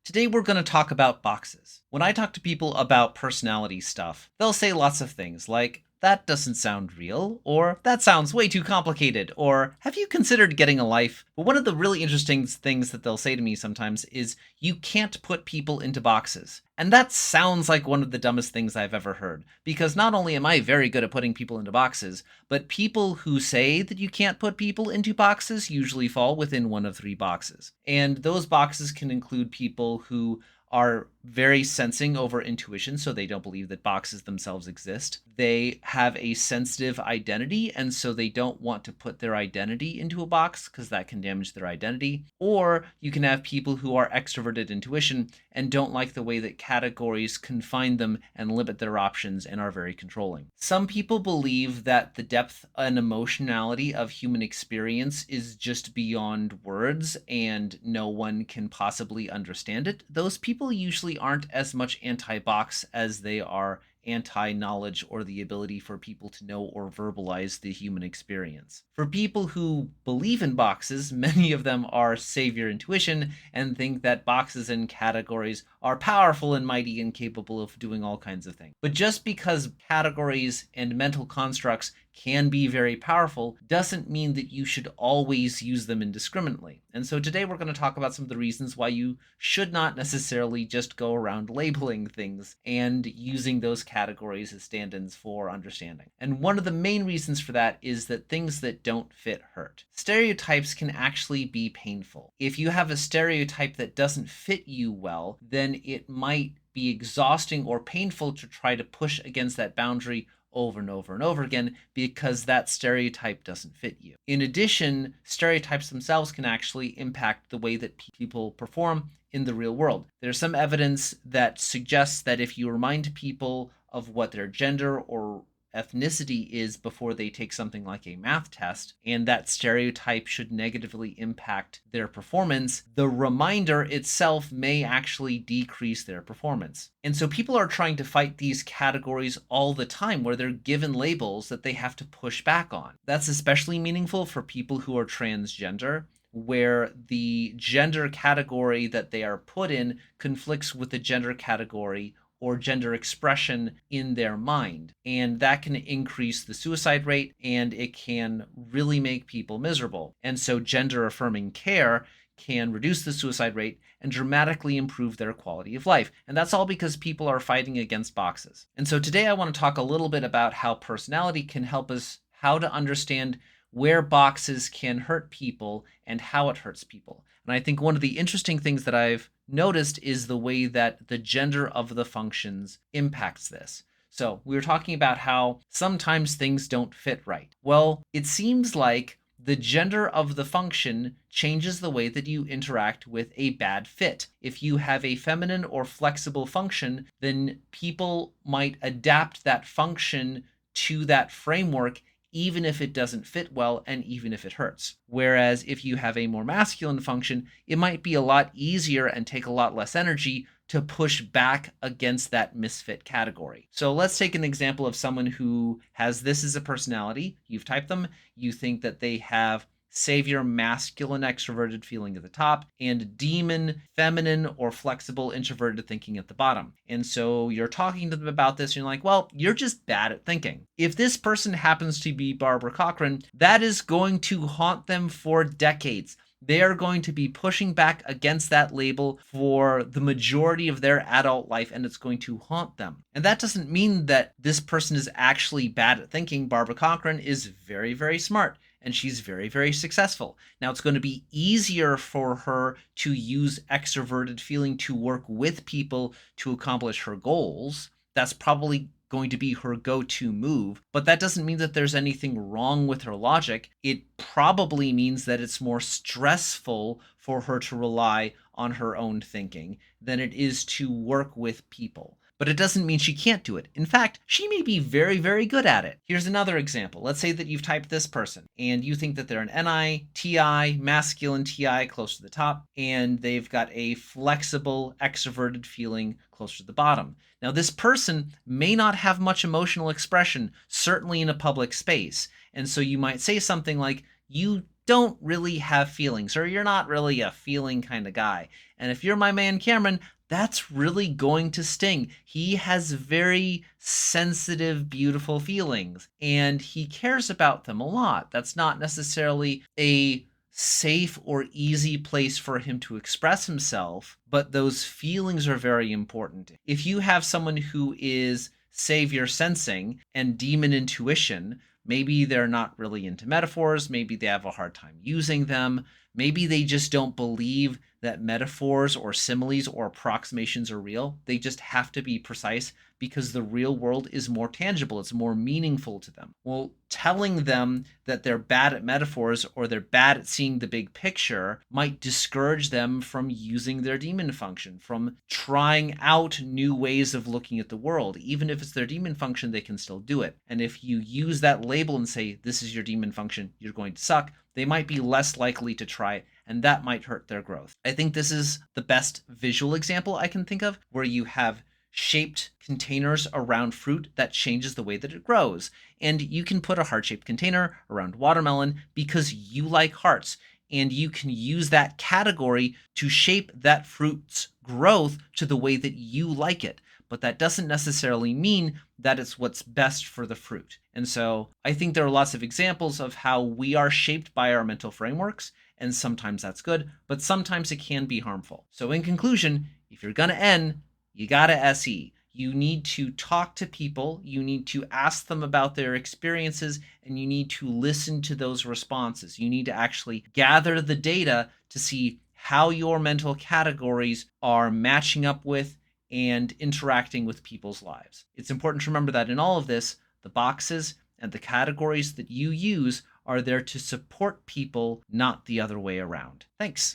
Today we're going to talk about boxes. When I talk to people about personality stuff, they'll say lots of things like, that doesn't sound real, or that sounds way too complicated, or have you considered getting a life? But one of the really interesting things that they'll say to me sometimes is, you can't put people into boxes. And that sounds like one of the dumbest things I've ever heard, because not only am I very good at putting people into boxes, but people who say that you can't put people into boxes usually fall within one of three boxes. And those boxes can include people who are very sensing over intuition, so they don't believe that boxes themselves exist. They have a sensitive identity, and so they don't want to put their identity into a box because that can damage their identity. Or you can have people who are extroverted intuition and don't like the way that categories confine them and limit their options and are very controlling. Some people believe that the depth and emotionality of human experience is just beyond words and no one can possibly understand it. Those people usually aren't as much anti-box as they are anti-knowledge or the ability for people to know or verbalize the human experience. For people who believe in boxes, many of them are savior intuition and think that boxes and categories are powerful and mighty and capable of doing all kinds of things. But just because categories and mental constructs can be very powerful doesn't mean that you should always use them indiscriminately. And so today we're going to talk about some of the reasons why you should not necessarily just go around labeling things and using those categories as stand-ins for understanding. And one of the main reasons for that is that things that don't fit hurt. Stereotypes can actually be painful. If you have a stereotype that doesn't fit you well, then it might be exhausting or painful to try to push against that boundary over and over and over again because that stereotype doesn't fit you. In addition, stereotypes themselves can actually impact the way that people perform in the real world. There's some evidence that suggests that if you remind people of what their gender or ethnicity is before they take something like a math test, and that stereotype should negatively impact their performance, the reminder itself may actually decrease their performance. And so people are trying to fight these categories all the time where they're given labels that they have to push back on. That's especially meaningful for people who are transgender, where the gender category that they are put in conflicts with the gender category or gender expression in their mind. And that can increase the suicide rate and it can really make people miserable. And so gender affirming care can reduce the suicide rate and dramatically improve their quality of life. And that's all because people are fighting against boxes. And so today I want to talk a little bit about how personality can help us how to understand where boxes can hurt people and how it hurts people. And I think one of the interesting things that I've noticed is the way that the gender of the functions impacts this. So we were talking about how sometimes things don't fit right. Well, it seems like the gender of the function changes the way that you interact with a bad fit. If you have a feminine or flexible function, then people might adapt that function to that framework even if it doesn't fit well and even if it hurts. Whereas if you have a more masculine function, it might be a lot easier and take a lot less energy to push back against that misfit category. So let's take an example of someone who has this as a personality. You've typed them. You think that they have savior masculine extroverted feeling at the top and demon feminine or flexible introverted thinking at the bottom. And so you're talking to them about this and you're like, well, you're just bad at thinking. If this person happens to be Barbara Cochran, that is going to haunt them for decades. They are going to be pushing back against that label for the majority of their adult life, and it's going to haunt them. And that doesn't mean that this person is actually bad at thinking. Barbara Cochran is very, very smart, and she's very, very successful. Now, it's going to be easier for her to use extroverted feeling to work with people to accomplish her goals. That's probably going to be her go-to move, but that doesn't mean that there's anything wrong with her logic. It probably means that it's more stressful for her to rely on her own thinking than it is to work with people. But it doesn't mean she can't do it. In fact, she may be very, very good at it. Here's another example. Let's say that you've typed this person and you think that they're an NI, TI, masculine TI close to the top, and they've got a flexible, extroverted feeling closer to the bottom. Now, this person may not have much emotional expression, certainly in a public space. And so you might say something like, you don't really have feelings, or you're not really a feeling kind of guy. And if you're my man Cameron, that's really going to sting. He has very sensitive, beautiful feelings, and he cares about them a lot. That's not necessarily a safe or easy place for him to express himself, but those feelings are very important. If you have someone who is savior sensing and demon intuition, maybe they're not really into metaphors, maybe they have a hard time using them, maybe they just don't believe that metaphors or similes or approximations are real. They just have to be precise because the real world is more tangible, it's more meaningful to them. Well, telling them that they're bad at metaphors or they're bad at seeing the big picture might discourage them from using their demon function, from trying out new ways of looking at the world. Even if it's their demon function, they can still do it. And if you use that label and say, this is your demon function, you're going to suck, they might be less likely to try, and that might hurt their growth. I think this is the best visual example I can think of, where you have shaped containers around fruit that changes the way that it grows. And you can put a heart-shaped container around watermelon because you like hearts, and you can use that category to shape that fruit's growth to the way that you like it. But that doesn't necessarily mean that it's what's best for the fruit. And so I think there are lots of examples of how we are shaped by our mental frameworks, and sometimes that's good, but sometimes it can be harmful. So in conclusion, if you're going to N, you got to SE. You need to talk to people, you need to ask them about their experiences, and you need to listen to those responses. You need to actually gather the data to see how your mental categories are matching up with and interacting with people's lives. It's important to remember that in all of this, the boxes and the categories that you use are there to support people, not the other way around. Thanks.